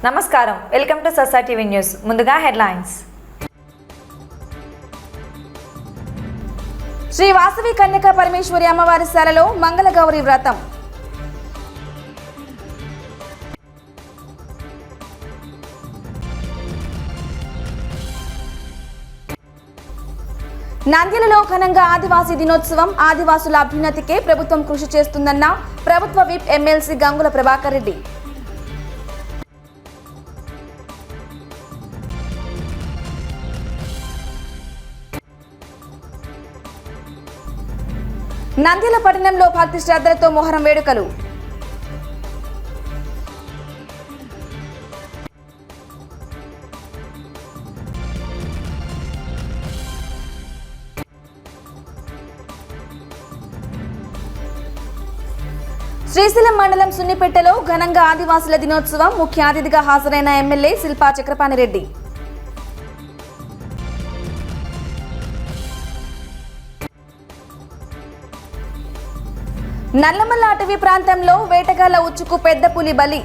నమస్కారం, welcome to ససా TV news. ముందుగా headlines. Shri Vasavi Kanyaka Parameshwari అమ్మవారి శాలలో మంగళగౌరి వ్రతం. నంద్యాలలో ఘనంగా ఆదివాసీ దినోత్సవం. ఆదివాసుల అభ్యున్నతికే ప్రభుత్వం కృషి చేస్తుందన్న ప్రభుత్వ విప్ ఎమ్మెల్సీ గంగుల ప్రభాకర్ రెడ్డి. నంద్యాల పట్టణంలో భక్తి శ్రద్ధలతో మొహరం వేడుకలు. శ్రీశైలం మండలం సున్నిపెట్టలో ఘనంగా ఆదివాసుల దినోత్సవం. ముఖ్య అతిథిగా హాజరైన ఎమ్మెల్యే శిల్పా చక్రపాణిరెడ్డి. నల్లమల్ల అటవీ ప్రాంతంలో వేటగాళ్ల ఉచ్చుకు పెద్ద పులి బలి.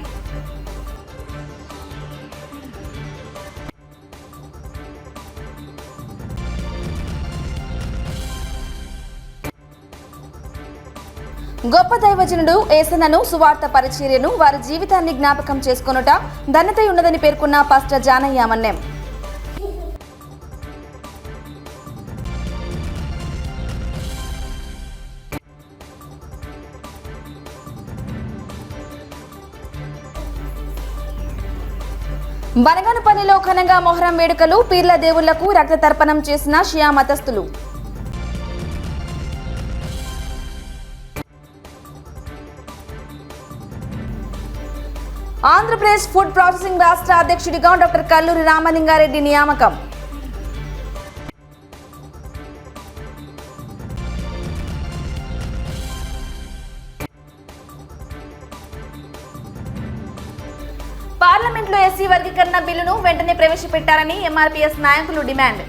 గొప్ప దైవజనుడు ఏసన్నను సువార్త పరిచర్యను వారి జీవితాన్ని జ్ఞాపకం చేసుకొనుట ధన్యత ఉన్నదని పేర్కొన్న పాస్టర్ జానయ్య మన్నెం. బనగానపల్లిలో ఘనంగా మొహరం వేడుకలు. పీర్ల దేవుళ్లకు రక్త తర్పణం చేసిన షియా మతస్థులు. ఆంధ్రప్రదేశ్ ఫుడ్ ప్రాసెసింగ్ రాష్ట్ర అధ్యక్షుడిగా డాక్టర్ కల్లూరి రామలింగారెడ్డి నియామకం. పార్లమెంట్లో ఎస్సీ వర్గీకరణ బిల్లును వెంటనే ప్రవేశపెట్టాలని ఎంఆర్పీఎస్ నాయకులు డిమాండ్.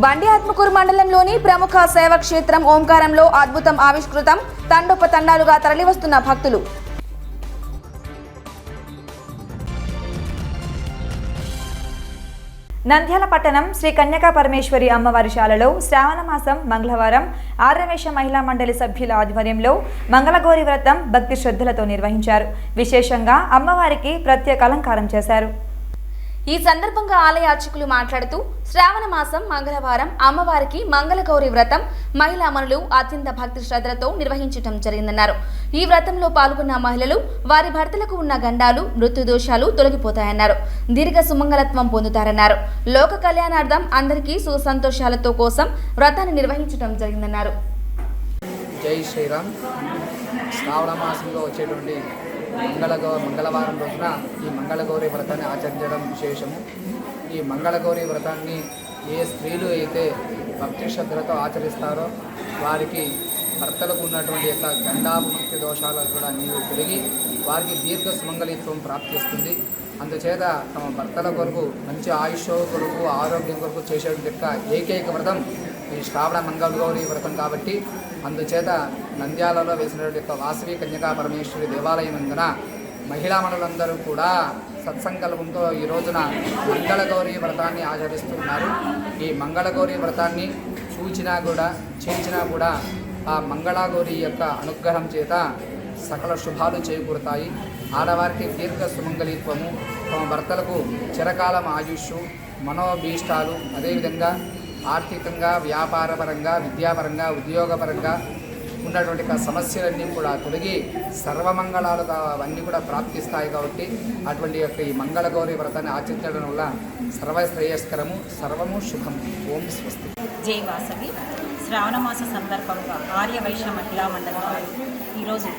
బండి ఆత్మకూరు మండలంలోని ప్రముఖ శైవ క్షేత్రం ఓంకారంలో అద్భుతం ఆవిష్కృతం. తండోపతండాలుగా తరలివస్తున్న భక్తులు. నంద్యాల పట్టణం శ్రీ కన్యకా పరమేశ్వరి అమ్మవారి శాలలో శ్రావణ మాసం మంగళవారం ఆర్యవేశ మహిళా మండలి సభ్యుల ఆధ్వర్యంలో మంగళగౌరి వ్రతం భక్తి శ్రద్ధలతో నిర్వహించారు. విశేషంగా అమ్మవారికి ప్రత్యేక అలంకారం చేశారు. ఈ సందర్భంగా ఆలయ అర్చకులు మాట్లాడుతూ శ్రావణ మాసం మంగళవారం అమ్మవారికి మంగళగౌరి వ్రతం మహిళా మనులు అత్యంత భక్తి శ్రద్ధలతో నిర్వహించడం జరిగిందన్నారు. ఈ వ్రతంలో పాల్గొన్న మహిళలు వారి భర్తలకు ఉన్న గండాలు మృత్యుదోషాలు తొలగిపోతాయన్నారు. దీర్ఘ సుమంగళత్వం పొందుతారన్నారు. లోక కళ్యాణార్థం అందరికీ సుసంతోషాలతో కోసం వ్రతాన్ని నిర్వహించడం జరిగిందన్నారు. జై శ్రీరామ్. శ్రావణ మాసంలో వచ్చేటువంటి మంగళవారం రోజున ఈ మంగళగౌరి వ్రతాన్ని ఆచరించడం విశేషము. ఈ మంగళగౌరి వ్రతాన్ని ఏ స్త్రీలు అయితే భక్తి శ్రద్ధలతో ఆచరిస్తారో వారికి భర్తలకు ఉన్నటువంటి యొక్క గండాముక్తి దోషాలు కూడా నీవు తిరిగి వారికి దీర్ఘ సుమంగళిత్వం ప్రాప్తిస్తుంది. అందుచేత తమ భర్తల కొరకు మంచి ఆయుష్ కొరకు ఆరోగ్యం కొరకు చేసేటువంటి యొక్క ఏకైక వ్రతం ఈ శ్రావణ మంగళగౌరి వ్రతం కాబట్టి అందుచేత నంద్యాలలో వేసినటువంటి యొక్క వాసవి కన్యకా పరమేశ్వరి దేవాలయం నందున మహిళా మనులందరూ కూడా సత్సంకల్పంతో ఈ రోజున మంగళగౌరి వ్రతాన్ని ఆచరిస్తున్నారు. ఈ మంగళగౌరి వ్రతాన్ని చూచినా కూడా చేయించినా కూడా ఆ మంగళగౌరి యొక్క అనుగ్రహం చేత సకల శుభాలు చేకూరుతాయి. ఆడవారికి దీర్ఘ సుమంగళిత్వము, తమ భర్తలకు చిరకాలం ఆయుష్, మనోభీష్టాలు, అదేవిధంగా ఆర్థికంగా, వ్యాపారపరంగా, విద్యాపరంగా, ఉద్యోగపరంగా ఉన్నటువంటి సమస్యలన్నీ కూడా తొలగి సర్వమంగళాలు అవన్నీ కూడా ప్రాప్తిస్తాయి. కాబట్టి అటువంటి యొక్క ఈ మంగళగౌరి వ్రతాన్ని ఆచరించడం వల్ల సర్వశ్రేయస్కరము, సర్వము శుభం. ఓం స్వస్తి. జై వాసవి. శ్రావణ మాస సందర్భంగా ఆర్యవైశ్య మహిళా మండలి ఈరోజు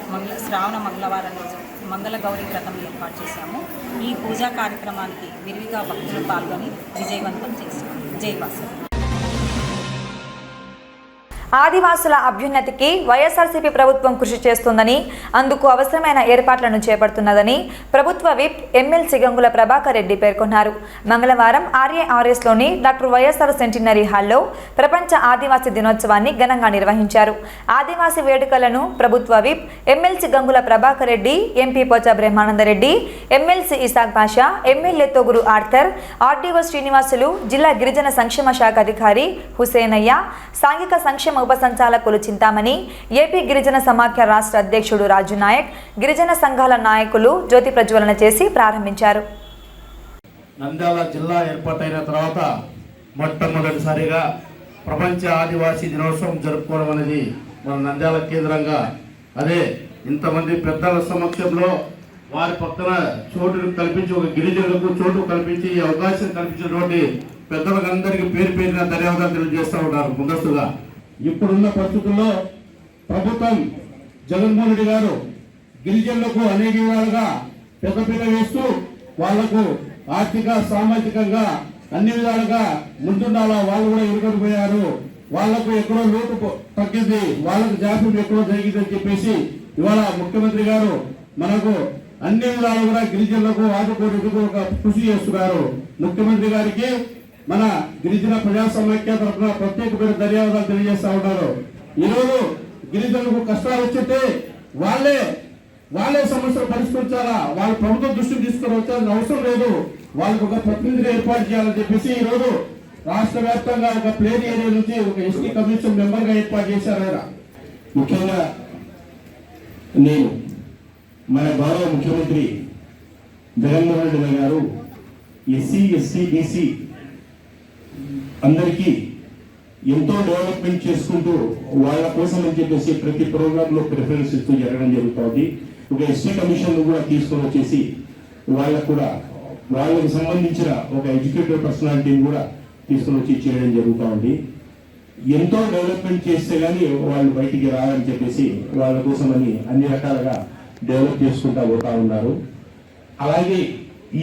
శ్రావణ మంగళవారం రోజు మంగళగౌరి వ్రతం ఏర్పాటు చేశాము. ఈ పూజా కార్యక్రమానికి విరివిగా భక్తులు పాల్గొని విజయవంతం చేశాము. జై వాసవి. ఆదివాసుల అభ్యున్నతికి వైఎస్ఆర్సీపీ ప్రభుత్వం కృషి చేస్తుందని, అందుకు అవసరమైన ఏర్పాట్లను చేపడుతున్నదని ప్రభుత్వ విప్ ఎమ్మెల్సీ గంగుల ప్రభాకర్ రెడ్డి పేర్కొన్నారు. మంగళవారం ఆర్ఏఆర్ఎస్లోని డాక్టర్ వైఎస్ఆర్ సెంటినరీ హాల్లో ప్రపంచ ఆదివాసీ దినోత్సవాన్ని ఘనంగా నిర్వహించారు. ఆదివాసీ వేడుకలను ప్రభుత్వ whip MLC Gangula Prabhakar Reddy, MP Pocha Brahmanandareddy, MLC Isaq Basha, MLA Togaru Arthur, RDO Srinivasulu, జిల్లా గిరిజన సంక్షేమ శాఖ అధికారి హుసేనయ్య, సాంఘిక సంక్షేమ ఉప సంచాలకులు చింతామణి, ఏపీ గిరిజన సమాఖ్య రాష్ట్ర అధ్యక్షుడు రాజు నాయక్, గిరిజన సంఘాల నాయకులు జ్యోతి ప్రజ్వలన చేసి ప్రారంభించారు. నంద్యాల జిల్లా ఏర్పాటైన తర్వాత మొట్టమొదటిసారిగా ప్రపంచ ఆదివాసీ దినోత్సవం జరుపుకోవడం అనేది మన నంద్యాల కేంద్రంగా, అదే ఇంతమంది పెద్దల సమక్షంలో వారి పక్కన చోటును కల్పించి, ఒక గిరిజనులకు చోటు కల్పించి అవకాశం కల్పించినటువంటి పెద్దలందరికీ పేరు పేరున ధన్యవాదాలు తెలియజేస్తూ ఉన్నారు. ముందస్తుగా ఇప్పుడున్న పరిస్థితుల్లో ప్రభుత్వం జగన్మోహన్ రెడ్డి గారు గిరిజనులకు అనేక విధాలుగా పెద్దపీట వేస్తూ వాళ్లకు ఆర్థిక సామాజికంగా అన్ని విధాలుగా ముందుండాలా, వాళ్ళు కూడా ఎదుర్కొనిపోయారు, వాళ్లకు ఎక్కడో లోటు తగ్గింది, వాళ్ళకు జాప్యం ఎక్కడో జరిగిందని చెప్పేసి ఇవాళ ముఖ్యమంత్రి గారు మనకు అన్ని విధాలు కూడా గిరిజనులకు ఆదుకోవడానికి ఒక కృషి చేస్తున్నారు. ముఖ్యమంత్రి గారికి మన గిరిజన ప్రజా సమాఖ్య తరఫున ప్రత్యేకమైన ధన్యవాదాలు తెలియజేస్తా ఉన్నారు. ఈరోజు గిరిజనులకు కష్టాలు వచ్చితే వాళ్ళే సమస్యలు పరిష్కరించాలా, వాళ్ళ ప్రభుత్వం దృష్టికి తీసుకొని వచ్చాల్సిన అవసరం లేదు, వాళ్ళకు ఒక ప్రతినిధిని ఏర్పాటు చేయాలని చెప్పేసి ఈరోజు రాష్ట్ర వ్యాప్తంగా ఒక ప్లేన్ ఏరియా నుంచి ఒక ఎస్టీ కమిషన్ మెంబర్ గా ఏర్పాటు చేశారు. ఆయన ముఖ్యంగా నేను మన గౌరవ ముఖ్యమంత్రి జగన్మోహన్ రెడ్డి గారు ఎస్సీ ఎస్టీ బీసీ అందరికీ ఎంతో డెవలప్మెంట్ చేసుకుంటూ వాళ్ళ కోసం అని చెప్పేసి ప్రతి ప్రోగ్రామ్ లో ప్రిఫరెన్స్ ఇస్తూ జరగడం జరుగుతుంది. ఒక ఎస్టీ కమిషన్ కూడా తీసుకొని వచ్చేసి వాళ్ళకు సంబంధించిన ఒక ఎడ్యుకేటెడ్ పర్సనాలిటీని కూడా తీసుకొని వచ్చి చేయడం జరుగుతూ ఉంది. ఎంతో డెవలప్మెంట్ చేస్తే గానీ వాళ్ళు బయటికి రావాలని చెప్పేసి వాళ్ళ కోసం అని అన్ని రకాలుగా డెవలప్ చేసుకుంటా పోతా ఉన్నారు. అలాగే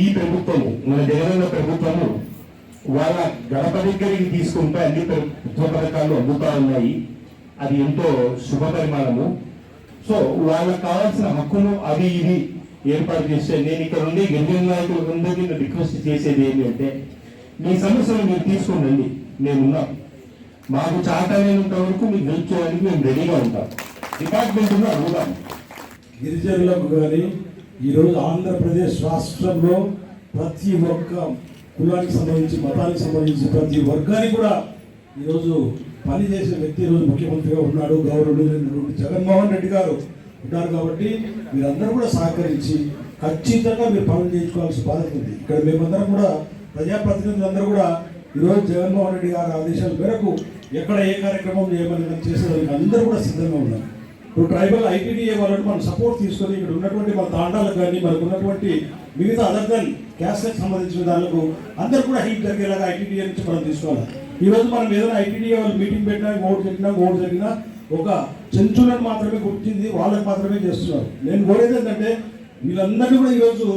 ఈ ప్రభుత్వము, మన జగనన్న ప్రభుత్వము వాళ్ళ గడప దగ్గరికి తీసుకుంటే అన్ని ప్రభుత్వ పథకాలు అందుతా ఉన్నాయి. అది ఎంతో శుభ పరిమాణము. సో వాళ్ళకు కావాల్సిన హక్కును అవి ఇవి ఏర్పాటు చేస్తే, నేను ఇక్కడ ఉండి గిరిజన నాయకులందరికీ రిక్వెస్ట్ చేసేది ఏంటి అంటే, మీ సమస్యలు మీరు తీసుకోండి, మేమున్నాం, మాకు చాటైనంత వరకు మీకు హెల్ప్ చేయడానికి మేము రెడీగా ఉంటాం, డిపార్ట్మెంట్ అడుగుతాం. గిరిజనులకు కానీ ఈరోజు ఆంధ్రప్రదేశ్ రాష్ట్రంలో ప్రతి ఒక్క కులానికి సంబంధించి, మతానికి సంబంధించి ప్రతి వర్గానికి కూడా ఈరోజు పనిచేసే వ్యక్తి ఈరోజు ముఖ్యమంత్రిగా ఉన్నాడు, గౌరవనీయులు జగన్మోహన్ రెడ్డి గారు ఉన్నారు. కాబట్టి మీరందరూ కూడా సహకరించి ఖచ్చితంగా మీరు పనులు చేయించుకోవాల్సిన బాధ్యత ఉంది. ఇక్కడ మేమందరం కూడా ప్రజాప్రతినిధులందరూ కూడా ఈరోజు జగన్మోహన్ రెడ్డి గారి ఆదేశాల మేరకు ఎక్కడ ఏ కార్యక్రమం చేయమని చేసేదానికి అందరూ కూడా సిద్ధంగా ఉన్నారు. ఇప్పుడు ట్రైబల్ ఐటీడీఏ వాళ్ళని మనం సపోర్ట్ తీసుకొని ఇక్కడ ఉన్నటువంటి మన తాండాలకు కానీ మనకు ఉన్నటువంటి మిగతా అదర్ దెన్ క్యాస్ట్కి సంబంధించిన దానికి అందరూ కూడా హెల్ప్ జరిగేలాగా ఐటీడీఏ నుంచి మనం తీసుకోవాలి. ఈరోజు మనం ఏదైనా ఐటీడీఏ వాళ్ళు మీటింగ్ పెట్టినా, ఓటు జరిగినా ఒక చెంచులను మాత్రమే గుర్తింది, వాళ్ళకి మాత్రమే చేస్తున్నారు. నేను కోరేది ఏంటంటే వీళ్ళందరినీ కూడా ఈరోజు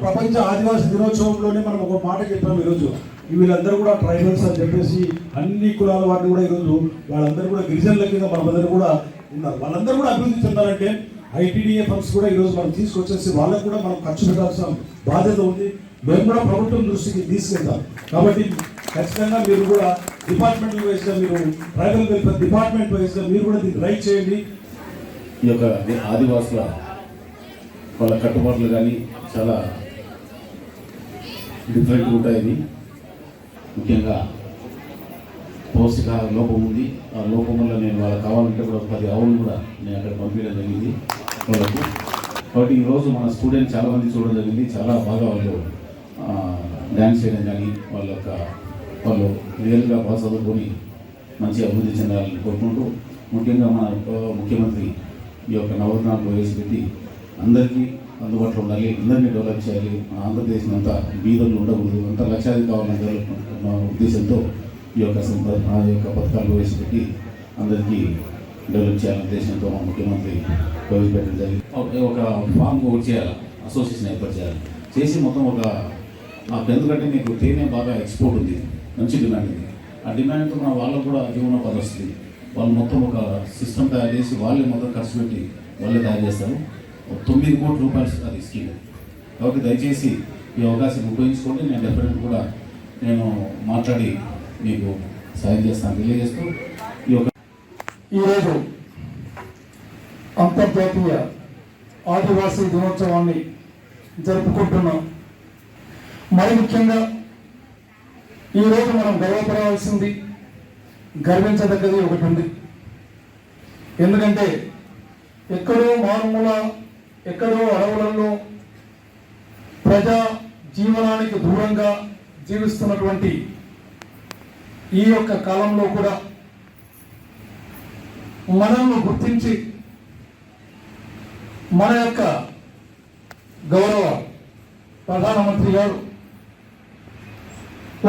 ప్రపంచ ఆదివాసీ దినోత్సవంలోనే మనం ఒక మాట చెప్పాము. ఈరోజు వీళ్ళందరూ కూడా ట్రైబల్స్ అని చెప్పేసి అన్ని కులాల వాటిని కూడా ఈరోజు వాళ్ళందరూ కూడా గిరిజనుల కింద మనమందరూ కూడా ఉన్నారు. వాళ్ళందరూ కూడా అభివృద్ధి చెందాలంటే ఐటీడీఏ ఫండ్స్ కూడా ఈరోజు మనం తీసుకొచ్చేసి వాళ్ళకు కూడా మనం ఖర్చు పెట్టాల్సిన బాధ్యత ఉంది. మేము కూడా ప్రభుత్వం దృష్టికి తీసుకెళ్తాం. కాబట్టి ఖచ్చితంగా మీరు కూడా డిపార్ట్మెంటల్ వైజ్గా, మీరు ట్రైబల్ వెల్ఫేర్ డిపార్ట్మెంట్ వైజ్గా మీరు కూడా దీన్ని రైట్ చేయండి. ఈ యొక్క ఆదివాసుల వాళ్ళ కట్టుబాట్లు కానీ చాలా డిఫరెంట్ ఉంటాయి. ముఖ్యంగా పౌష్టికాహార లోపం ఉంది. ఆ లోపం వల్ల నేను వాళ్ళకి కావాలంటే కూడా 10 ఆవులు కూడా నేను అక్కడ పంపించడం జరిగింది వాళ్ళకు. కాబట్టి ఈరోజు మన స్టూడెంట్ చాలామంది చూడడం జరిగింది. చాలా బాగా వాళ్ళు డ్యాన్స్ చేయడం కానీ వాళ్ళు రియల్గా బాగా చదువుకొని మంచి అభివృద్ధి చెందాలని కోరుకుంటూ, ముఖ్యంగా మన ముఖ్యమంత్రి ఈ యొక్క నవరత్నాలు ప్రవేశపెట్టి అందరికీ అందుబాటులో ఉండాలి, అందరినీ డెవలప్ చేయాలి, మన ఆంధ్రప్రదేశ్ అంతా బీదలు ఉండకూడదు, అంతా లక్షాది కావాలని డెవలప్మెంట్ ఉద్దేశంతో ఈ యొక్క పథకాలు ప్రవేశపెట్టి అందరికీ డెవలప్ చేయాలనే ఉద్దేశంతో మా ముఖ్యమంత్రి ప్రవేశపెట్టడం జరిగింది. ఒక ఫామ్ ఒకటి చేయాలి, అసోసియేషన్ ఏర్పాటు చేయాలి, చేసి మొత్తం ఒక ఎందుకంటే మీకు తేనె బాగా ఎక్స్పోర్ట్ ఉంది, మంచి డిమాండ్ ఉంది. ఆ డిమాండ్తో మన వాళ్ళకు కూడా జీవనోపాధి వస్తుంది. వాళ్ళు మొత్తం ఒక సిస్టమ్ తయారు చేసి వాళ్ళే మొత్తం ఖర్చు పెట్టి వాళ్ళే తయారు చేస్తారు. 9 కోట్ల రూపాయలు అది స్కీమ్. కాబట్టి దయచేసి ఈ అవకాశం ఉపయోగించుకోండి. నేను డెఫినెట్ కూడా నేను మాట్లాడి మీకు సాయం చేస్తాను తెలియజేస్తూ ఈరోజు అంతర్జాతీయ ఆదివాసీ దినోత్సవాన్ని జరుపుకుంటున్నాం. మరి ముఖ్యంగా ఈరోజు మనం గర్వపడవలసింది, గర్వించదగ్గది ఒకటి ఉంది. ఎందుకంటే ఎక్కడో మారుమూల, ఎక్కడో అడవులలో ప్రజా జీవనానికి దూరంగా జీవిస్తున్నటువంటి ఈ యొక్క కాలంలో కూడా మనల్ని గుర్తించి మన యొక్క గౌరవ ప్రధానమంత్రి గారు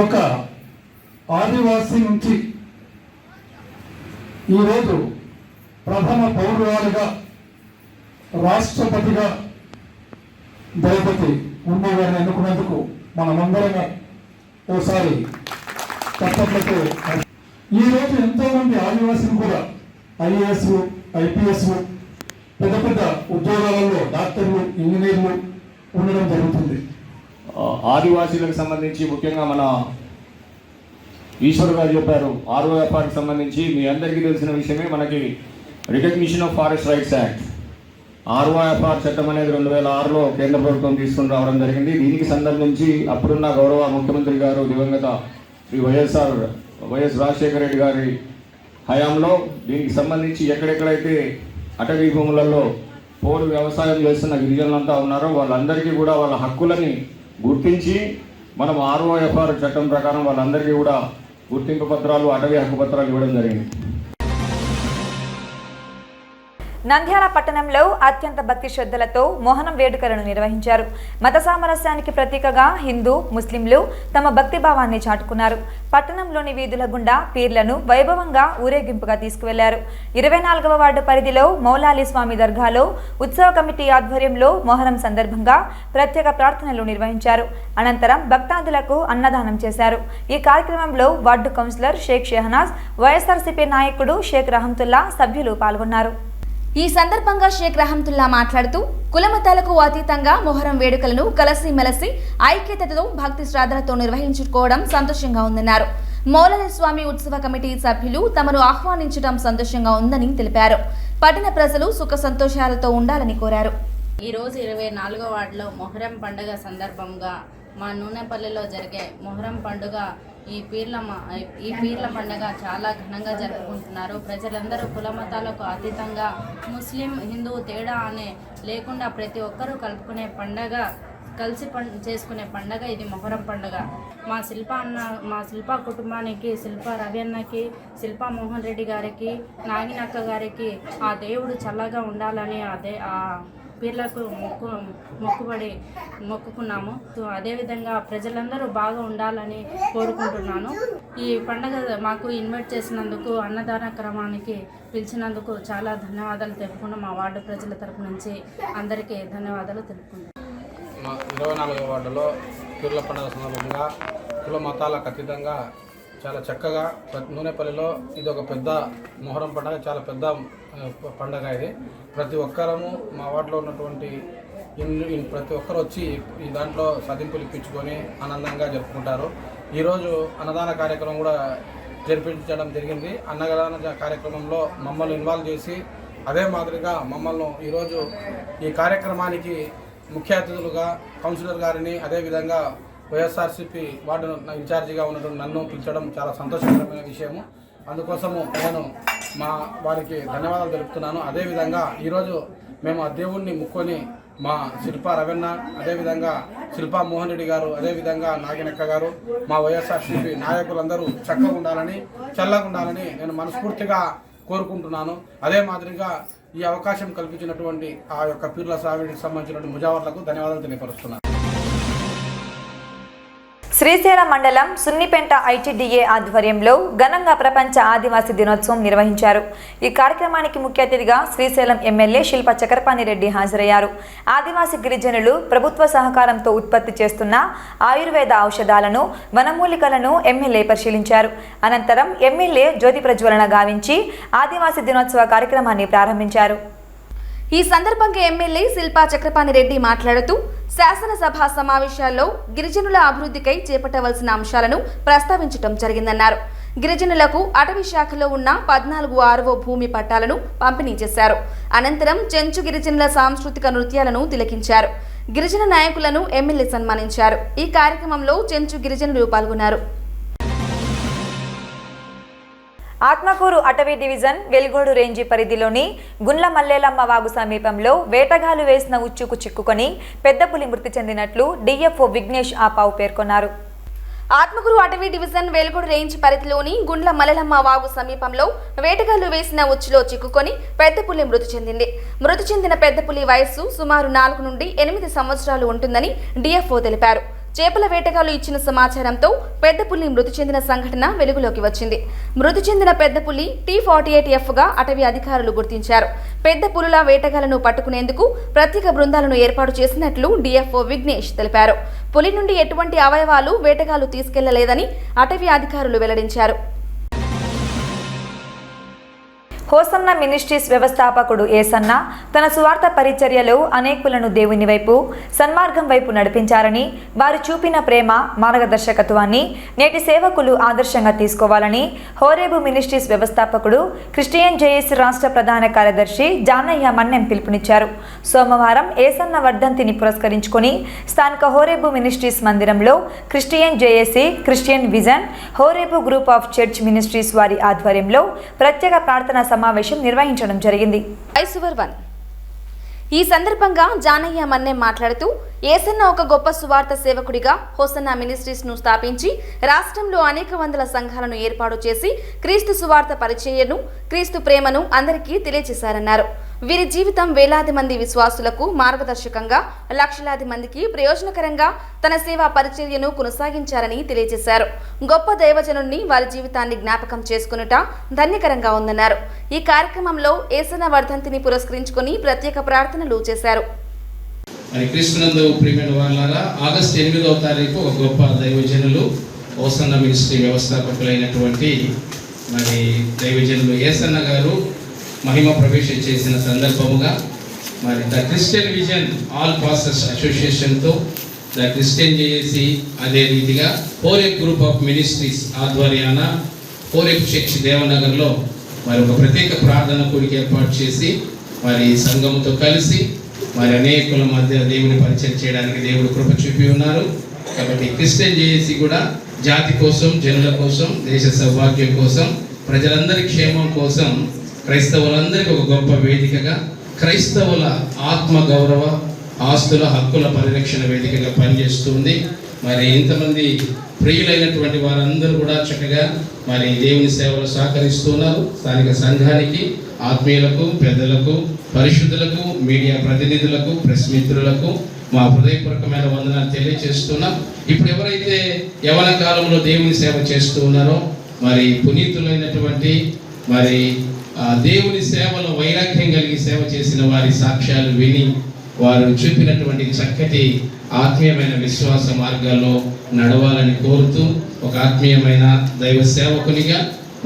ఒక ఆదివాసీ నుంచి ఈరోజు ప్రథమ పౌరురాలుగా రాష్ట్రపతిగా ద్రౌపది ముర్ము గారిని ఎన్నుకున్నందుకు మనమందరము ఓసారి తప్పట్లతో ఈరోజు ఎంతోమంది ఆదివాసీలు కూడా ఐఏఎస్, ఐపీఎస్, పెద్ద పెద్ద ఉద్యోగాలలో డాక్టర్లు, ఇంజనీర్లు ఉండడం జరుగుతుంది. ఆదివాసీలకు సంబంధించి ముఖ్యంగా మన ఈశ్వర్ గారు చెప్పారు, ఆర్ఓఎఫ్ఆర్కి సంబంధించి మీ అందరికీ తెలిసిన విషయమే, మనకి recognition of forest rights act ROFR చట్టం అనేది 2006లో కేంద్ర ప్రభుత్వం తీసుకుని రావడం జరిగింది. దీనికి సంబంధించి అప్పుడున్న గౌరవ ముఖ్యమంత్రి గారు దివంగత శ్రీ వైఎస్ రాజశేఖర రెడ్డి గారి హయాంలో దీనికి సంబంధించి ఎక్కడెక్కడైతే అటవీ భూములలో పోడు వ్యవసాయం చేస్తున్న గిరిజనులంతా ఉన్నారో వాళ్ళందరికీ కూడా వాళ్ళ హక్కులని గుర్తించి మనం ఆర్ఓఎఫ్ఆర్ చట్టం ప్రకారం వాళ్ళందరికీ కూడా గుర్తింపు పత్రాలు, అటవీ హక్కు పత్రాలు ఇవ్వడం జరిగింది. నంద్యాల పట్టణంలో అత్యంత భక్తి శ్రద్ధలతో మోహనం వేడుకలను నిర్వహించారు. మత సామరస్యానికి ప్రతీకగా హిందూ, ముస్లింలు తమ భక్తి భావాన్ని చాటుకున్నారు. పట్టణంలోని వీధుల గుండా పీర్లను వైభవంగా ఊరేగింపుగా తీసుకువెళ్లారు. 24వ వార్డు పరిధిలో మౌలాలి స్వామి దర్గాలో ఉత్సవ కమిటీ ఆధ్వర్యంలో మోహరం సందర్భంగా ప్రత్యేక ప్రార్థనలు నిర్వహించారు. అనంతరం భక్తాదులకు అన్నదానం చేశారు. ఈ కార్యక్రమంలో వార్డు కౌన్సిలర్ షేక్ షెహనాజ్, వైఎస్ఆర్సీపీ నాయకుడు షేక్ రహంతుల్లా సభ్యులు పాల్గొన్నారు. ఈ సందర్భంగా షేక్ రహంతుల్లా మాట్లాడుతూ కులమతాలకు అతీతంగా మొహరం వేడుకలను కలిసిమెలిసి ఐక్యతతో భక్తి శ్రద్ధలతో నిర్వహించుకోవడం సంతోషంగా ఉందన్నారు. మౌలాలి స్వామి ఉత్సవ కమిటీ సభ్యులు తమను ఆహ్వానించడం సంతోషంగా ఉందని తెలిపారు. పట్టణ ప్రజలు సుఖ సంతోషాలతో ఉండాలని కోరారు. ఈరోజు 24వ వార్డులో మొహరం పండుగ సందర్భంగా మా నూనెపల్లిలో జరిగే మొహరం పండుగ ఈ పీర్ల పండుగ చాలా ఘనంగా జరుపుకుంటున్నారు. ప్రజలందరూ కులమతాలకు అతీతంగా ముస్లిం, హిందూ తేడా అనే లేకుండా ప్రతి ఒక్కరూ కలుపుకునే పండగ, కలిసి చేసుకునే పండగ ఇది మొహరం పండుగ. మా శిల్ప కుటుంబానికి, శిల్ప రవి అన్నకి, శిల్ప మోహన్ రెడ్డి గారికి, నాగినక్క గారికి ఆ దేవుడు చల్లగా ఉండాలని ఆ పీర్లకు మొక్కుకున్నాము. అదేవిధంగా ప్రజలందరూ బాగా ఉండాలని కోరుకుంటున్నాను. ఈ పండుగ మాకు ఇన్వైట్ చేసినందుకు, అన్నదాన క్రమానికి పిలిచినందుకు చాలా ధన్యవాదాలు తెలుపుకున్నాం. మా వార్డు ప్రజల తరపు నుంచి అందరికీ ధన్యవాదాలు తెలుపుకున్నాం. మా 24వ వార్డులో పీర్ల పండుగ సందర్భంగా కుల మతాలకు అతీతంగా చాలా చక్కగా నూనెపల్లిలో ఇది ఒక పెద్ద మొహరం పండుగ, చాలా పెద్ద పండుగ ఇది. ప్రతి ఒక్కరము మా వార్డులో ఉన్నటువంటి ప్రతి ఒక్కరు వచ్చి ఈ దాంట్లో సదింపులు ఇప్పించుకొని ఆనందంగా జరుపుకుంటారు. ఈరోజు అన్నదాన కార్యక్రమం కూడా జరిపించడం జరిగింది. అన్నదాన కార్యక్రమంలో మమ్మల్ని ఇన్వాల్వ్ చేసి అదే మాదిరిగా మమ్మల్ని ఈరోజు ఈ కార్యక్రమానికి ముఖ్య అతిథులుగా కౌన్సిలర్ గారిని, అదేవిధంగా వైఎస్ఆర్సీపీ వార్డు ఇన్ఛార్జిగా ఉన్నటువంటి నన్ను పిలిచడం చాలా సంతోషకరమైన విషయము. అందుకోసము నేను వారికి ధన్యవాదాలు తెలుపుతున్నాను. అదేవిధంగా ఈరోజు మేము ఆ దేవుణ్ణి ముక్కొని మా శిల్ప రవణ, అదేవిధంగా శిల్ప మోహన్ రెడ్డి గారు, అదేవిధంగా నాగినక్క గారు, మా వైఎస్ఆర్సీపీ నాయకులందరూ చక్కగా ఉండాలని, చల్లగా ఉండాలని నేను మనస్ఫూర్తిగా కోరుకుంటున్నాను. అదే మాదిరిగా ఈ అవకాశం కల్పించినటువంటి ఆ యొక్క పీర్ల సావిడికి సంబంధించినటువంటి ముజావర్లకు ధన్యవాదాలు తెలియపరుస్తున్నాను. శ్రీశైలం మండలం సున్నిపెంట ఐటీడీఏ ఆధ్వర్యంలో ఘనంగా ప్రపంచ ఆదివాసీ దినోత్సవం నిర్వహించారు. ఈ కార్యక్రమానికి ముఖ్య అతిథిగా శ్రీశైలం ఎమ్మెల్యే శిల్ప చక్రపాణి రెడ్డి హాజరయ్యారు. ఆదివాసీ గిరిజనులు ప్రభుత్వ సహకారంతో ఉత్పత్తి చేస్తున్న ఆయుర్వేద ఔషధాలను, వనమూలికలను ఎమ్మెల్యే పరిశీలించారు. అనంతరం ఎమ్మెల్యే జ్యోతి ప్రజ్వలన గావించి ఆదివాసీ దినోత్సవ కార్యక్రమాన్ని ప్రారంభించారు. ఈ సందర్భంగా ఎమ్మెల్యే శిల్పా చక్రపాణి రెడ్డి మాట్లాడుతూ శాసనసభ సమావేశాల్లో గిరిజనుల అభివృద్ధికై చేపట్టవలసిన అంశాలను ప్రస్తావించడం జరిగిందన్నారు. గిరిజనులకు అటవీ శాఖలో ఉన్న 14 ఆర్వో భూమి పట్టాలను పంపిణీ చేశారు. అనంతరం చెంచు గిరిజనుల సాంస్కృతిక నృత్యాలను తిలకించారు. గిరిజన నాయకులను ఎమ్మెల్యే సన్మానించారు. ఈ కార్యక్రమంలో చెంచు గిరిజనులు పాల్గొన్నారు. ఆత్మకూరు అటవీ డివిజన్ వెల్గోడు రేంజి పరిధిలోని గుండ్ల మల్లేలమ్మ వాగు సమీపంలో వేటగాలు వేసిన ఉచ్చుకు చిక్కుకొని పెద్ద పులి మృతి చెందినట్లు డిఎఫ్ఓ విఘ్నేష్ ఆపావు పేర్కొన్నారు. ఆత్మకూరు అటవీ డివిజన్ వెల్గోడు రేంజ్ పరిధిలోని గుండ్ల మల్లెలమ్మ వాగు సమీపంలో వేటగాళ్లు వేసిన ఉచ్చులో చిక్కుకొని పెద్ద పులి మృతి చెందింది. మృతి చెందిన పెద్ద పులి వయస్సు సుమారు 4 నుండి 8 సంవత్సరాలు ఉంటుందని డిఎఫ్ఓ తెలిపారు. చేపల వేటగాళ్లు ఇచ్చిన సమాచారంతో పెద్ద పులి మృతి చెందిన సంఘటన వెలుగులోకి వచ్చింది. మృతి చెందిన పెద్ద పులి T48Fగా అటవీ అధికారులు గుర్తించారు. పెద్ద పులుల వేటగాళ్లను పట్టుకునేందుకు ప్రత్యేక బృందాలను ఏర్పాటు చేసినట్లు డిఎఫ్ఓ విఘ్నేష్ తెలిపారు. పులి నుండి ఎటువంటి అవయవాలు వేటగాళ్లు తీసుకెళ్లలేదని అటవీ అధికారులు వెల్లడించారు. హోసన్న మినిస్ట్రీస్ వ్యవస్థాపకుడు ఏసన్న తన సువార్త పరిచర్యలో అనేకులను దేవుని వైపు, సన్మార్గం వైపు నడిపించారని, వారు చూపిన ప్రేమ, మార్గదర్శకత్వాన్ని నేటి సేవకులు ఆదర్శంగా తీసుకోవాలని హోరేబు మినిస్ట్రీస్ వ్యవస్థాపకుడు క్రిస్టియన్ జేఏసీ రాష్ట్ర ప్రధాన కార్యదర్శి జానయ్య మన్నెం పిలుపునిచ్చారు. సోమవారం ఏసన్న వర్ధంతిని పురస్కరించుకొని స్థానిక హోరేబు మినిస్ట్రీస్ మందిరంలో Christian JAC, Christian vision, Horeb group of church ministries వారి ఆధ్వర్యంలో ప్రత్యేక ప్రార్థనా సమావేశం నిర్వహించడం జరిగింది. ఈ సందర్భంగా జానయ్య మన్నెం మాట్లాడుతూ ఏసన్న ఒక గొప్ప సువార్త సేవకుడిగా హోసన్న మినిస్ట్రీస్ ను స్థాపించి రాష్ట్రంలో అనేక వందల సంఘాలను ఏర్పాటు చేసి క్రీస్తు సువార్త పరిచర్యను, క్రీస్తు ప్రేమను అందరికీ తెలియజేశారన్నారు. వీరి జీవితం వేలాది మంది విశ్వాసులకు మార్గదర్శకంగా, లక్షలాది మందికి ప్రయోజనకరంగా తన సేవా పరిచర్యను కొనసాగించారని తెలియజేశారు. గొప్ప దైవజనుణ్ణి వారి జీవితాన్ని జ్ఞాపకం చేసుకునుట ధన్యకరంగా ఉందన్నారు. ఈ కార్యక్రమంలో ఏసన్న వర్ధంతిని పురస్కరించుకొని ప్రత్యేక ప్రార్థనలు చేశారు. మరి క్రీస్తునందు ప్రియమైన వారులారా, ఆగస్టు 8వ తారీఖు ఒక గొప్ప దైవజనులు హోసన్న మినిస్ట్రీ వ్యవస్థాపకులైనటువంటి మరి దైవజనులు ఏసన్న గారు మహిమ ప్రవేశం చేసిన సందర్భముగా మరి the Christian vision all pastors అసోసియేషన్తో ద క్రిస్టియన్ జేఏసీ, అదే రీతిగా హోరేబ్ గ్రూప్ ఆఫ్ మినిస్ట్రీస్ ఆధ్వర్యాన హోరేబ్ చర్చ్ దేవనగర్లో మరి ఒక ప్రత్యేక ప్రార్థన కూడిక ఏర్పాటు చేసి మరి సంఘముతో కలిసి మరి అనేకుల మధ్య దేవుని పరిచయం చేయడానికి దేవుడు కృప చూపి ఉన్నారు. కాబట్టి క్రిస్టియన్ జేఏసీ కూడా జాతి కోసం, జనుల కోసం, దేశ సౌభాగ్యం కోసం, ప్రజలందరి క్షేమం కోసం, క్రైస్తవులందరికీ ఒక గొప్ప వేదికగా, క్రైస్తవుల ఆత్మ గౌరవ, ఆస్తుల హక్కుల పరిరక్షణ వేదికగా పనిచేస్తుంది. మరి ఇంతమంది ప్రియులైనటువంటి వారందరూ కూడా చక్కగా మరి దేవుని సేవలు సహకరిస్తున్నారు. స్థానిక సంఘానికి, ఆత్మీయులకు, పెద్దలకు, పరిశుద్ధులకు, మీడియా ప్రతినిధులకు, ప్రెస్ మిత్రులకు మా హృదయపూర్వకమైన వందనాలు తెలియజేస్తున్నాం. ఇప్పుడు ఎవరైతే యవన కాలంలో దేవుని సేవ చేస్తూ ఉన్నారో మరి పునీతులైనటువంటి మరి దేవుని సేవలో వైరాగ్యం కలిగి సేవ చేసిన వారి సాక్ష్యాలు విని వారు చూపినటువంటి చక్కటి ఆత్మీయమైన విశ్వాస మార్గాల్లో నడవాలని కోరుతూ ఒక ఆత్మీయమైన దైవ సేవకునిగా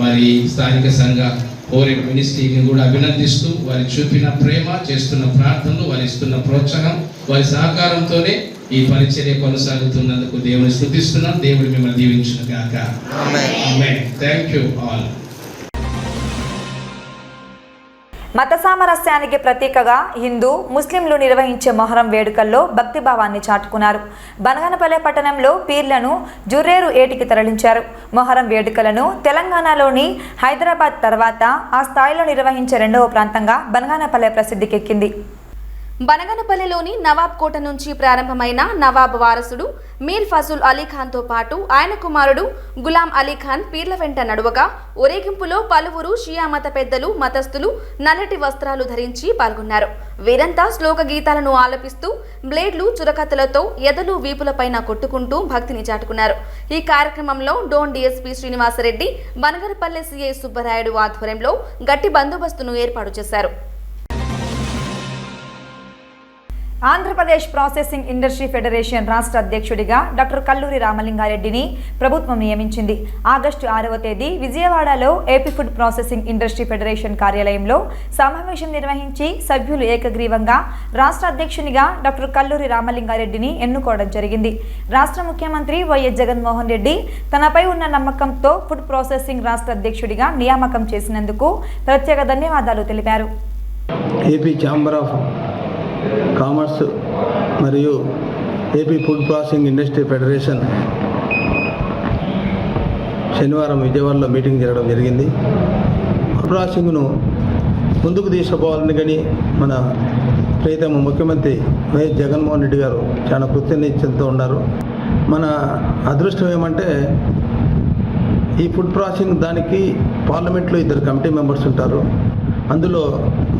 మరి స్థానిక సంఘ హోరేబ్ మినిస్ట్రీని కూడా అభినందిస్తూ వారి చూపిన ప్రేమ, చేస్తున్న ప్రార్థనలు, వారి ఇస్తున్న ప్రోత్సాహం, వారి సహకారంతోనే ఈ పరిచర్య కొనసాగుతున్నందుకు దేవుని స్తుతిస్తున్నాం. దేవుడు మిమ్మల్ని దీవించును గాక. ఆమేన్. Thank you all. మత సామరస్యానికి ప్రతీకగా హిందూ, ముస్లింలు నిర్వహించే మొహరం వేడుకల్లో భక్తిభావాన్ని చాటుకున్నారు. బనగనపల్లె పట్టణంలో పీర్లను జుర్రేరు ఏటికి తరలించారు. మొహరం వేడుకలను తెలంగాణలోని హైదరాబాద్ తర్వాత ఆ స్థాయిలో నిర్వహించే రెండవ ప్రాంతంగా బనగానపల్లె ప్రసిద్ధికెక్కింది. బనగనపల్లిలోని నవాబ్ కోట నుంచి ప్రారంభమైన నవాబ్ వారసుడు మీర్ ఫజుల్ అలీఖాన్తో పాటు ఆయన కుమారుడు గులాం అలీఖాన్ పీర్ల వెంట నడువగా ఊరేగింపులో పలువురు షియా మత పెద్దలు మతస్థులు నల్లటి వస్త్రాలు ధరించి పాల్గొన్నారు. వీరంతా శ్లోక గీతాలను ఆలపిస్తూ బ్లేడ్లు చురకత్తలతో ఎదలు వీపులపైన కొట్టుకుంటూ భక్తిని చాటుకున్నారు. ఈ కార్యక్రమంలో డోన్ డీఎస్పీ శ్రీనివాసరెడ్డి, బనగనపల్లి సీఐ సుబ్బరాయుడు ఆధ్వర్యంలో గట్టి బందోబస్తును ఏర్పాటు చేశారు. ఆంధ్రప్రదేశ్ ప్రాసెసింగ్ ఇండస్ట్రీ ఫెడరేషన్ రాష్ట్ర అధ్యక్షుడిగా డాక్టర్ కల్లూరి రామలింగారెడ్డిని ప్రభుత్వం నియమించింది. ఆగస్టు 6వ తేదీ విజయవాడలో AP food processing industry federation కార్యాలయంలో సమావేశం నిర్వహించి సభ్యులు ఏకగ్రీవంగా రాష్ట్ర అధ్యక్షునిగా డాక్టర్ కల్లూరి రామలింగారెడ్డిని ఎన్నుకోవడం జరిగింది. రాష్ట్ర ముఖ్యమంత్రి వైఎస్ జగన్మోహన్ రెడ్డి తనపై ఉన్న నమ్మకంతో ఫుడ్ ప్రాసెసింగ్ రాష్ట్ర అధ్యక్షుడిగా నియామకం చేసినందుకు ప్రత్యేక ధన్యవాదాలు తెలిపారు. ఏపీ ఛాంబర్ ఆఫ్ కామర్స్ మరియు AP food processing industry federation శనివారం విజయవాడలో మీటింగ్ జరగడం జరిగింది. ఫుడ్ ప్రాసెసింగ్ను ముందుకు తీసుకుపోవాలని కానీ మన ప్రియతమ ముఖ్యమంత్రి వైఎస్ జగన్మోహన్ రెడ్డి గారు చాలా కృతజ్ఞతతో ఉన్నారు. మన అదృష్టం ఏమంటే ఈ ఫుడ్ ప్రాసెసింగ్ దానికి పార్లమెంట్లో 2 కమిటీ మెంబర్స్ ఉంటారు. అందులో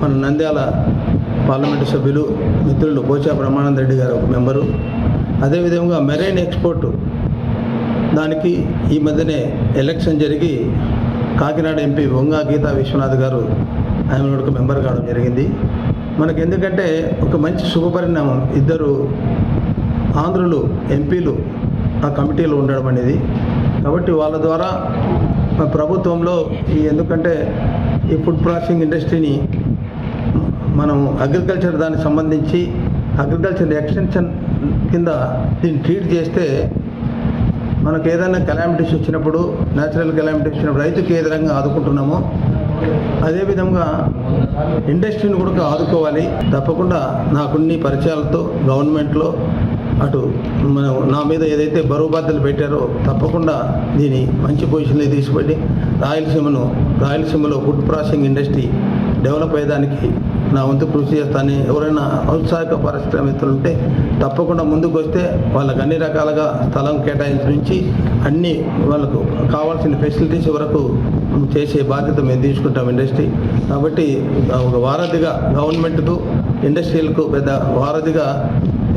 మన నంద్యాల పార్లమెంటు సభ్యులు మిత్రులు పోచా బ్రహ్మానంద రెడ్డి గారు ఒక మెంబరు. అదేవిధంగా మెరైన్ ఎక్స్పోర్టు దానికి ఈ మధ్యనే ఎలక్షన్ జరిగి కాకినాడ ఎంపీ వంగా గీతా విశ్వనాథ్ గారు ఆయన ఒక మెంబర్ కావడం జరిగింది. మనకు ఎందుకంటే ఒక మంచి శుభపరిణామం 2 ఆంధ్రులు ఎంపీలు ఆ కమిటీలో ఉండడం అనేది. కాబట్టి వాళ్ళ ద్వారా మా ప్రభుత్వంలో ఎందుకంటే ఈ ఫుడ్ ప్రాసెసింగ్ ఇండస్ట్రీని మనం అగ్రికల్చర్ దానికి సంబంధించి అగ్రికల్చర్ ఎక్స్టెన్షన్ కింద దీన్ని ట్రీట్ చేస్తే మనకు ఏదైనా కెలామిటీస్ వచ్చినప్పుడు, న్యాచురల్ కెలామిటీస్ వచ్చినప్పుడు రైతుకి ఏ విధంగా ఆదుకుంటున్నామో అదేవిధంగా ఇండస్ట్రీని కూడా ఆదుకోవాలి. తప్పకుండా నాకున్ని పరిచయాలతో గవర్నమెంట్లో అటు నా మీద ఏదైతే బరువు బాధ్యతలు పెట్టారో తప్పకుండా దీన్ని మంచి పొజిషన్లో తీసుకుని రాయలసీమలో ఫుడ్ ప్రాసెసింగ్ ఇండస్ట్రీ డెవలప్ అయ్యేదానికి నా వంతు కృషి చేస్తాను. ఎవరైనా ఔత్సాహిక పారిశ్రామికవేత్తలు ఉంటే తప్పకుండా ముందుకు వస్తే వాళ్ళకి అన్ని రకాలుగా స్థలం కేటాయించి నుంచి అన్ని వాళ్ళకు కావాల్సిన ఫెసిలిటీస్ వరకు చేసే బాధ్యత మేము తీసుకుంటాం ఇండస్ట్రీ. కాబట్టి ఒక వారధిగా గవర్నమెంట్కు ఇండస్ట్రీలకు పెద్ద వారధిగా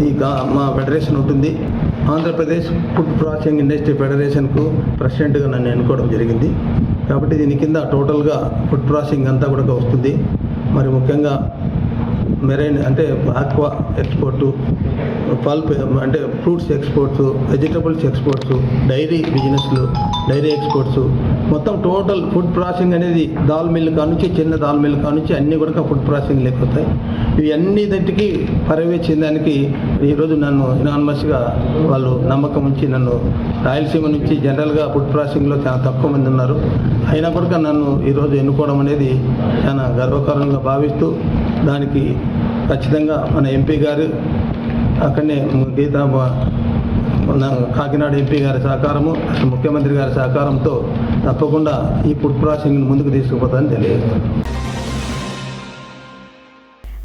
ఈ మా ఫెడరేషన్ ఉంటుంది. ఆంధ్రప్రదేశ్ ఫుడ్ ప్రాసెసింగ్ ఇండస్ట్రీ ఫెడరేషన్కు ప్రెసిడెంట్గా నన్ను ఎన్నుకోవడం జరిగింది. కాబట్టి దీని కింద టోటల్గా ఫుడ్ ప్రాసెసింగ్ అంతా కూడా వస్తుంది. మరి ముఖ్యంగా మెరైన్ అంటే ఆక్వా ఎక్స్పోర్టు, పల్ప్ అంటే fruits exports, vegetables exports, dairy బిజినెస్లు, డైరీ ఎక్స్పోర్ట్స్, మొత్తం టోటల్ ఫుడ్ ప్రాసెసింగ్ అనేది దాల్ మిల్ కానుంచి చిన్న దాల్ మిల్ కానుంచి అన్నీ కూడా ఫుడ్ ప్రాసెసింగ్ లేకపోతాయి. ఇవి అన్నిటికీ పర్యవేక్షించడానికి ఈరోజు నన్ను ఇనానమస్గా వాళ్ళు నమ్మకం ఉంచి నన్ను రాయలసీమ నుంచి జనరల్గా ఫుడ్ ప్రాసెసింగ్లో చాలా తక్కువ మంది ఉన్నారు, అయినా కూడా నన్ను ఈరోజు ఎన్నుకోవడం అనేది చాలా గర్వకారణంగా భావిస్తూ దానికి ఖచ్చితంగా మన ఎంపీ గారు అక్కడనే గీతా కాకినాడ ఎంపీ గారి సహకారము, ముఖ్యమంత్రి గారి సహకారంతో తప్పకుండా ఈ ఫుడ్ ప్రాసెసింగ్ ముందుకు తీసుకుపోతానని తెలియజేస్తాను.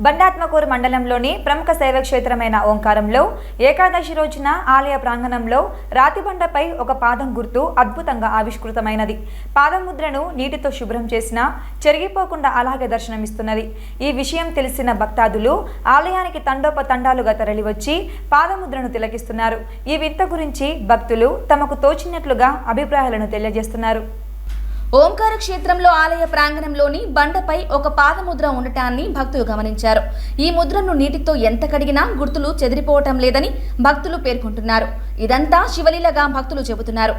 బండాత్మకూరు మండలంలోని ప్రముఖ శైవక్షేత్రమైన ఓంకారంలో ఏకాదశి రోజున ఆలయ ప్రాంగణంలో రాతిబండపై ఒక పాదం గుర్తు అద్భుతంగా ఆవిష్కృతమైనది. పాదముద్రను నీటితో శుభ్రం చేసినా చెరిగిపోకుండా అలాగే దర్శనమిస్తున్నది. ఈ విషయం తెలిసిన భక్తాదులు ఆలయానికి తండోపతండాలుగా తరలివచ్చి పాదముద్రను తిలకిస్తున్నారు. ఈ వింత గురించి భక్తులు తమకు తోచినట్లుగా అభిప్రాయాలను తెలియజేస్తున్నారు. ఓంకార క్షేత్రంలో ఆలయ ప్రాంగణంలోని బండపై ఒక పాదముద్ర ఉండటాన్ని భక్తులు గమనించారు. ఈ ముద్రను నీటితో ఎంత కడిగినా గుర్తులు చెదిరిపోవటం లేదని భక్తులు పేర్కొంటున్నారు. ఇదంతా శివలీలగా భక్తులు చెబుతున్నారు.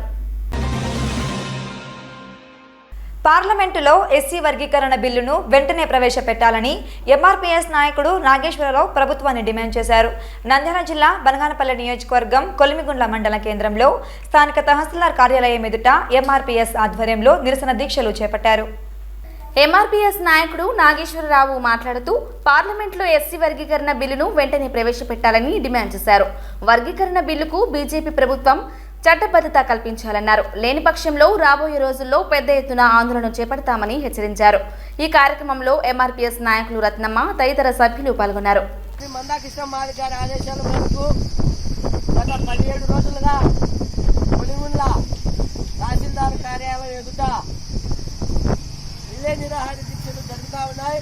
పార్లమెంటులో ఎస్సీ వర్గీకరణ బిల్లును వెంటనే ప్రవేశపెట్టాలని ఎంఆర్పీఎస్ నాయకుడు నాగేశ్వరరావు ప్రభుత్వాన్ని డిమాండ్ చేశారు. నంద్యాల జిల్లా బనగానపల్లి నియోజకవర్గం కొలిమిగుండ్ల మండల కేంద్రంలో స్థానిక తహసీల్దార్ కార్యాలయం ఎదుట ఎంఆర్పీఎస్ ఆధ్వర్యంలో నిరసన దీక్షలు చేపట్టారు. ఎంఆర్పీఎస్ నాయకుడు నాగేశ్వరరావు మాట్లాడుతూ పార్లమెంట్లో ఎస్సీ వర్గీకరణ బిల్లును వెంటనే ప్రవేశపెట్టాలని డిమాండ్ చేశారు. వర్గీకరణ బిల్లుకు బీజేపీ ప్రభుత్వం చట్టబద్ధత కల్పించాలన్నారు. లేని పక్షంలో రాబోయే రోజుల్లో పెద్ద ఎత్తున ఆందోళన చేపడతామని హెచ్చరించారు. ఈ కార్యక్రమంలో ఎంఆర్పీఎస్ నాయకులు రత్నమ్మ తదితర సభ్యులు పాల్గొన్నారు. శ్రీ మందాకృష్ణ మాదిగ గారి ఆదేశాల మేరకు గత 17 రోజులుగా పులిగుండ్ల తహసీల్దార్ కార్యాలయం ఎదుట రిలే నిరాహార దీక్షలు జరుగుతూ ఉన్నాయి.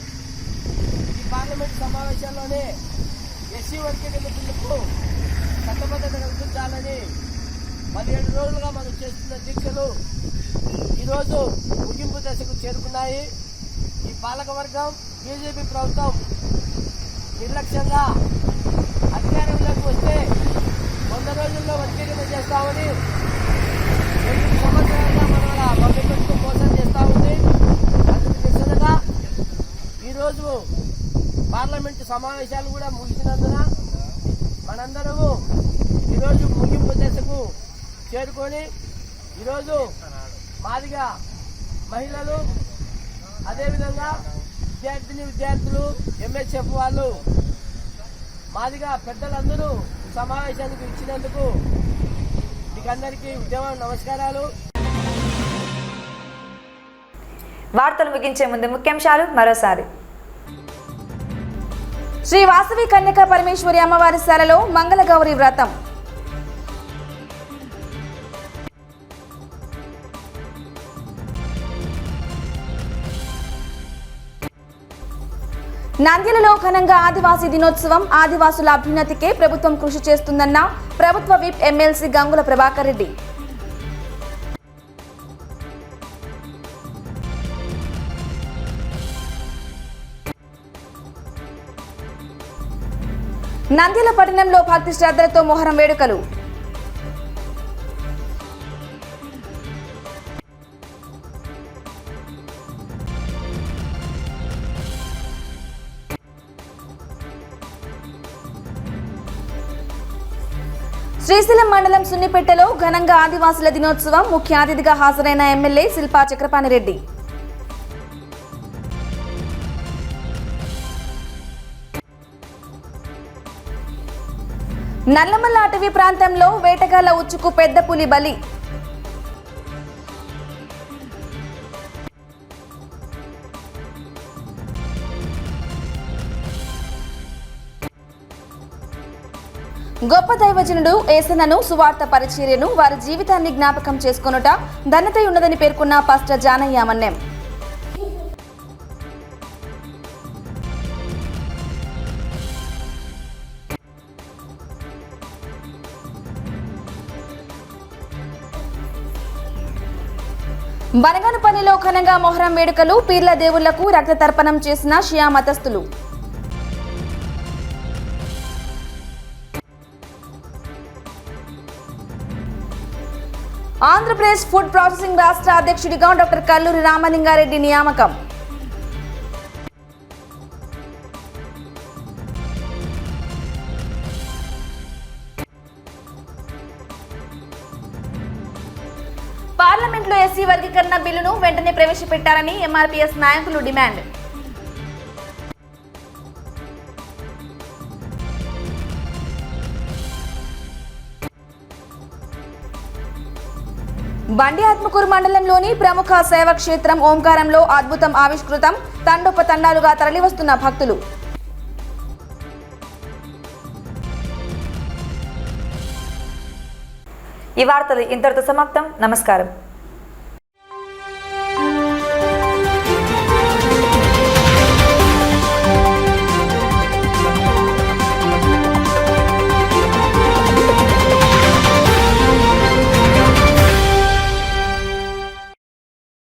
ఈ పార్లమెంట్ సమావేశాల్లోనే ఎస్సీ వర్గీకరణ బిల్లుకు చట్టబద్ధత కల్పించాలని 17 రోజులుగా మనం చేస్తున్న దీక్షలు ఈరోజు ముగింపు దశకు చేరుకున్నాయి. ఈ పాలకవర్గం బీజేపీ ప్రభుత్వం నిర్లక్ష్యంగా అధికారంలోకి వస్తే 100 రోజుల్లో వర్గీకరణ చేస్తామని 2 సంవత్సరాలుగా మన ప్రభుత్వం మోసం చేస్తూ ఉంది. అందుకు నిరసనగా ఈరోజు పార్లమెంటు సమావేశాలు కూడా ముగిసినందున మనందరము ఈరోజు ముగింపు దశకు చేరుకొని ఈరోజు మాదిగ మహిళలు అదేవిధంగా విద్యార్థులు ఎంఎస్ఎఫ్ వాళ్ళు మాదిగ పెద్దలందరూ సమావేశానికి ఇచ్చినందుకు మీకందరికీ ఉద్యమం నమస్కారాలు. వార్తలు ముగించే ముందు ముఖ్యాంశాలు మరోసారి. శ్రీ వాసవి కన్యకా పరమేశ్వరి అమ్మవారి శాలలో మంగళగౌరి వ్రతం. నంద్యాలలో ఘనంగా ఆదివాసీ దినోత్సవం. ఆదివాసుల అభ్యున్నతికే ప్రభుత్వం కృషి చేస్తుందన్న ప్రభుత్వ విప్ ఎమ్మెల్సీ గంగుల ప్రభాకర్ రెడ్డి. నంద్యాల పట్టణంలో భక్తి శ్రద్ధలతో మొహరం వేడుకలు. శ్రీశైలం మండలం సున్నిపెట్టలో ఘనంగా ఆదివాసుల దినోత్సవం. ముఖ్య అతిథిగా హాజరైన ఎమ్మెల్యే శిల్పా చక్రపాణిరెడ్డి. నల్లమల్ల అటవీ ప్రాంతంలో వేటగాళ్ల ఉచ్చుకు పెద్ద పులి బలి. గొప్ప దైవజనుడు ఏసన్నను సువార్త పరిచర్యను వారి జీవితాన్ని జ్ఞాపకం చేసుకొనుట ధన్యత ఉన్నదని పేర్కొన్న పాస్టర్ జానయ్య మన్నెం. బనగానపల్లిలో ఘనంగా మొహరం వేడుకలు. పీర్ల దేవుళ్లకు రక్త తర్పణం చేసిన షియా మతస్థులు. ఆంధ్రప్రదేశ్ ఫుడ్ ప్రాసెసింగ్ రాష్ట్ర అధ్యక్షుడిగా డాక్టర్ కల్లూరి రామలింగారెడ్డి నియామకం. పార్లమెంట్లో ఎస్సీ వర్గీకరణ బిల్లును వెంటనే ప్రవేశపెట్టాలని ఎంఆర్పీఎస్ నాయకులు డిమాండ్. బండి ఆత్మకూరు మండలంలోని ప్రముఖ శైవ క్షేత్రం ఓంకారంలో అద్భుతం ఆవిష్కృతం. తండోపతండాలుగా తరలివస్తున్న భక్తులు. ఈ వార్తలు ఇంతటితో సమాప్తం. నమస్కారం.